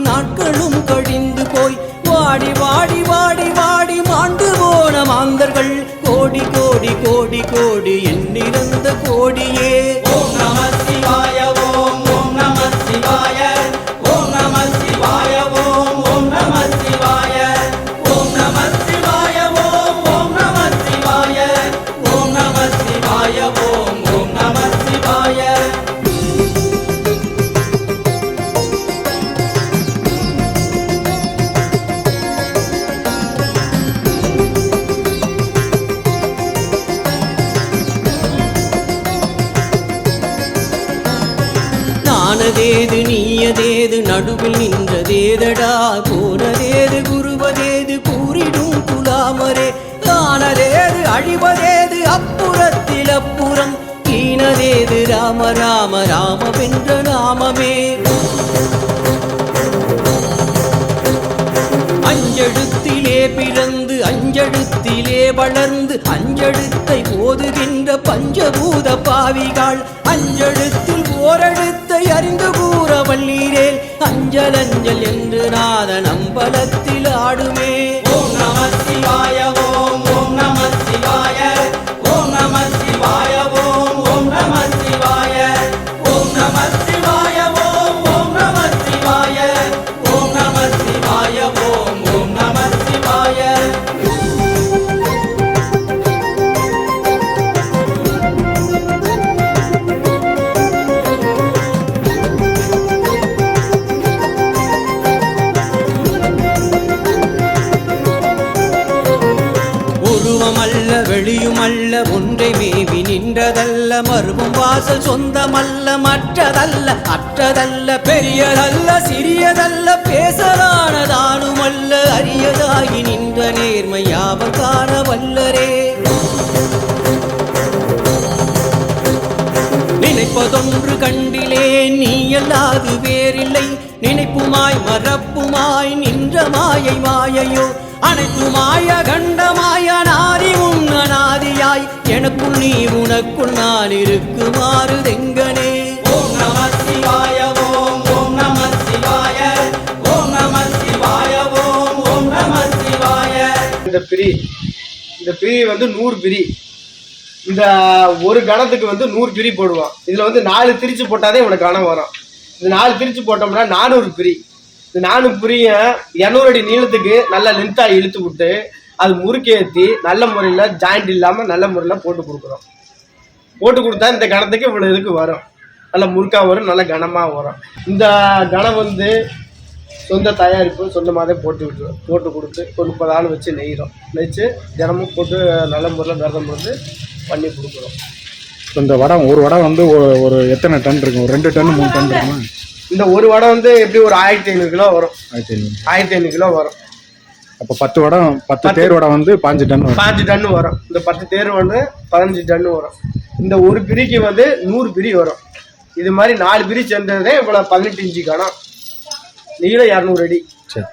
நாட்களும் கழிந்து போய் வாடி வாடி வாடி வாடி மாண்டு போன மாந்தர்கள் கோடி கோடி கோடி கோடி எண்ணிறந்த கோடியே. ஓம் நம சிவாய ஓம் ஓம் நம சிவாய ஓம் நம சிவாய ஓம் ஓம் நம சிவாய ஓம் நம சிவாய ஓம் ஓம் நம சிவாய ஓம் நம சிவாய ஓம் ஓம் நம சிவாய. ஆனதேது நீயதேது நடுவில் நின்றதேதடா போனதேது குருவதேது கூறிடும் குலாமரே ஆனதேது அழிவதேது அப்புறத்தில் அப்புறம் ஈனதேது ராம ராம ராம வென்ற நாமமே. அஞ்செழுத்திலே பிறந்து அஞ்செழுத்திலே வளர்ந்து அஞ்செழுத்தை போதுகின்ற பஞ்சபூத பாவிகள் அஞ்செழுத்தில் ஓரெழுத்தை அறிந்து கூற வல்லீரேல் அஞ்சல் அஞ்சல் என்று நாதன் அம்பலத்தில் ஆடுமே. ஓம் நம சிவாய ஓம் ஓம் நம சிவாய ஓம் நம சிவாய ஓம் ஓம் நம சிவாய ஓம் நம சிவாய ஓம் ஓம் நம சிவாய ஓம் நம சிவாய ஓம் ஓம் நம சிவாய. உருவமல்ல வெளியுமல்ல ஒன்றை மேவி நின்றதல்ல மருவும் வாசல் சொந்தமல்ல மற்றதல்ல அற்றதல்ல பெரியதல்ல சிறியதல்ல பேசலானதானுமல்ல அரியதாகி நின்ற நேர்மை யாவர் காண வல்லரே. நினைப்பதொன்று கண்டிலே நீ அல்லாது வேறில்லை நினைப்புமாய் மறப்புமாய் நின்ற மாயை மாயையோ அனைத்துமாய கண்டமாய நாதி உன் அநாதியாய் எனக்குள் நீ உனக்குள் நான் இருக்குமாறு தெங்கனே. ஓம் நம சிவாய ஓம் ஓம் நம சிவாய ஓம் நம சிவாய ஓம் ஓம் நம சிவாய. இந்த பிரி வந்து 100 பிரி. இந்த ஒரு கணத்துக்கு வந்து 100 பிரி போடுவான். இதுல வந்து 4 திரிச்சு போட்டாதே இவனுக்கு கணம் வரும். இந்த 4 திரிச்சு போட்டோம்னா 400 பிரி. இந்த 400 பிரிய 200 அடி நீளத்துக்கு நல்லா லென்த்தா இழுத்து விட்டு அது முறுக்கேற்றி நல்ல முறையில் ஜாயிண்ட் இல்லாமல் நல்ல முறையில் போட்டு கொடுக்குறோம். போட்டு கொடுத்தா இந்த கணத்துக்கு இவ்வளோ இதுக்கு வரும். நல்ல முறுக்காக வரும், நல்ல கனமாக வரும். இந்த கணம் வந்து சொந்த தயாரிப்பு சொந்தமாகவே போட்டு கொடுத்து ஒரு 30 ஆள் வச்சு நெய்ச்சு தினமும் போட்டு நல்ல முறையில் விரதம் வந்து பண்ணி கொடுக்குறோம். இந்த வடம் ஒரு வடம் வந்து ஒரு எத்தனை டன் இருக்கும்? 2 டன் 3 டன் இருக்குமா? இந்த ஒரு வடம் வந்து எப்படி ஒரு 1500 கிலோ வரும். 1500 கிலோ வரும். அப்போ 10 வடம் 10 தேர் வடம் வந்து 5 டன் வரும். 5 டன் வரும். இந்த 10 தேர் வந்து 15 டன் வரும். இந்த ஒரு பிரிக்கு வந்து 100 பிரி வரும். இது மாதிரி 4 பிரி சேர்ந்ததே இவ்வளோ 18 இன்ச்சு கணம், நீளம் 200 அடி. சரி.